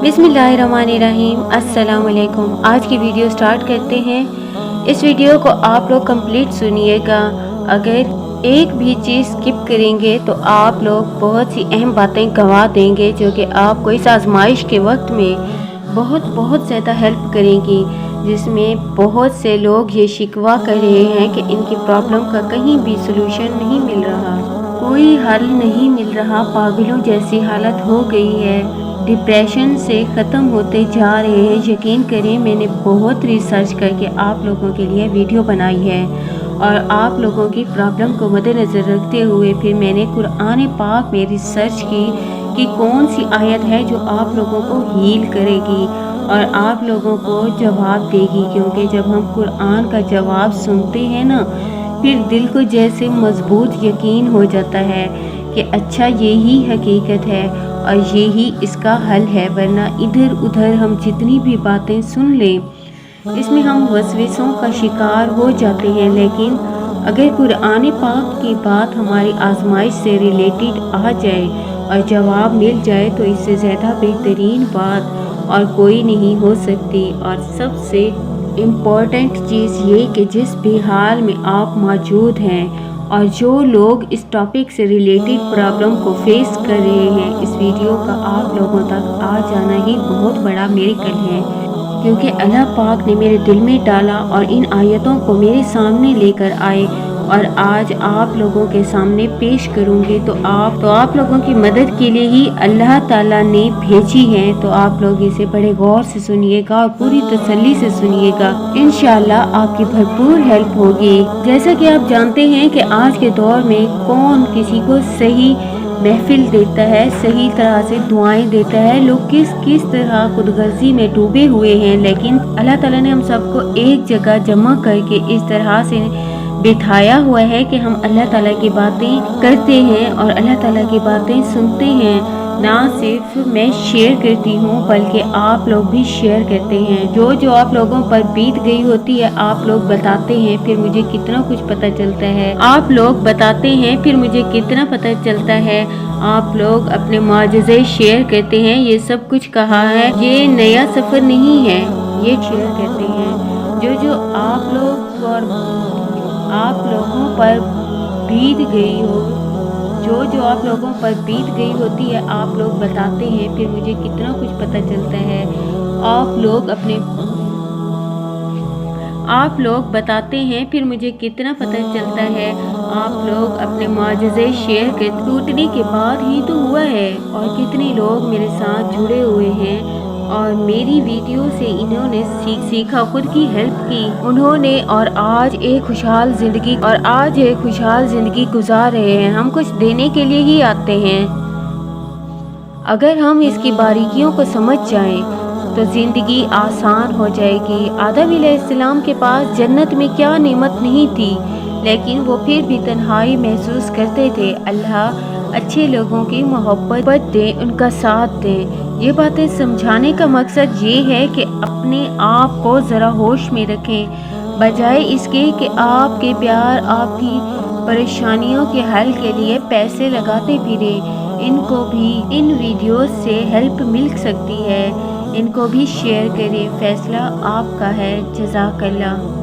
बिस्मिल्लाहिर्रहमानिर्रहीम। अस्सलाम वालेकुम। आज की वीडियो स्टार्ट करते हैं। इस वीडियो को आप लोग कंप्लीट सुनिएगा। अगर एक भी चीज़ स्किप करेंगे तो आप लोग बहुत सी अहम बातें गंवा देंगे, जो कि आपको इस आजमाइश के वक्त में बहुत ज़्यादा हेल्प करेंगी। जिसमें बहुत से लोग ये शिकवा कर रहे हैं कि इनकी प्रॉब्लम का कहीं भी सलूशन नहीं मिल रहा, कोई हल नहीं मिल रहा, पागलों जैसी हालत हो गई है, डिप्रेशन से ख़त्म होते जा रहे हैं। यकीन करें, मैंने बहुत रिसर्च करके आप लोगों के लिए वीडियो बनाई है और आप लोगों की प्रॉब्लम को मद्देनज़र रखते हुए फिर मैंने कुरान पाक में रिसर्च की कि कौन सी आयत है जो आप लोगों को हील करेगी और आप लोगों को जवाब देगी। क्योंकि जब हम कुरान का जवाब सुनते हैं ना, फिर दिल को जैसे मजबूत यकीन हो जाता है कि अच्छा यही हकीकत है और यही इसका हल है। वरना इधर उधर हम जितनी भी बातें सुन लें, इसमें हम वसवसों का शिकार हो जाते हैं। लेकिन अगर कुरान पाक की बात हमारी आजमाइश से रिलेटेड आ जाए और जवाब मिल जाए तो इससे ज़्यादा बेहतरीन बात और कोई नहीं हो सकती। और सबसे इम्पोर्टेंट चीज़ ये कि जिस भी हाल में आप मौजूद हैं और जो लोग इस टॉपिक से रिलेटेड प्रॉब्लम को फेस कर रहे हैं, इस वीडियो का आप लोगों तक आ जाना ही बहुत बड़ा मिरेकल है। क्योंकि अल्लाह पाक ने मेरे दिल में डाला और इन आयतों को मेरे सामने लेकर आए और आज आप लोगों के सामने पेश करूंगी। तो आप लोगों की मदद के लिए ही अल्लाह ताला ने भेजी है। तो आप लोग इसे बड़े गौर से सुनिएगा और पूरी तसल्ली से सुनिएगा। इंशाअल्लाह आपकी भरपूर हेल्प होगी। जैसा कि आप जानते हैं कि आज के दौर में कौन किसी को सही महफिल देता है, सही तरह से दुआएं देता है। लोग किस तरह खुदगर्जी में डूबे हुए हैं, लेकिन अल्लाह ताला ने हम सबको एक जगह जमा करके इस तरह से बिठाया हुआ है कि हम अल्लाह ताला की बातें करते हैं और अल्लाह ताला की बातें सुनते हैं। ना सिर्फ मैं शेयर करती हूँ बल्कि आप लोग भी शेयर करते हैं। जो आप लोगों पर बीत गई होती है आप लोग बताते हैं, फिर मुझे कितना कुछ पता चलता है। आप लोग बताते हैं, फिर मुझे कितना पता चलता है। आप लोग अपने माजज़े शेयर करते हैं। ये सब कुछ कहा है, ये नया सफ़र नहीं है, ये शेयर करते हैं। जो आप लोग और आप लोगों पर बीत गई हो, जो आप लोगों पर बीत गई होती है आप लोग बताते हैं, फिर मुझे कितना कुछ पता चलता है। आप लोग बताते हैं, फिर मुझे कितना पता चलता है। आप लोग अपने माजज़े शेयर कर टूटने के बाद ही तो हुआ है। और कितने लोग मेरे साथ जुड़े हुए हैं और मेरी वीडियो से इन्होंने सीखा, खुद की हेल्प की उन्होंने और आज एक खुशहाल ज़िंदगी गुजार रहे हैं। हम कुछ देने के लिए ही आते हैं। अगर हम इसकी बारीकियों को समझ जाएं तो ज़िंदगी आसान हो जाएगी। आदम अलैहिस्सलाम के पास जन्नत में क्या नेमत नहीं थी, लेकिन वो फिर भी तन्हाई महसूस करते थे। अल्लाह अच्छे लोगों की मोहब्बत दें, उनका साथ दें। ये बातें समझाने का मकसद ये है कि अपने आप को ज़रा होश में रखें, बजाय इसके कि आपके प्यार आपकी परेशानियों के हल के लिए पैसे लगाते फिरें। इनको भी इन वीडियोस से हेल्प मिल सकती है, इनको भी शेयर करें। फैसला आपका है। जज़ाकल्लाह।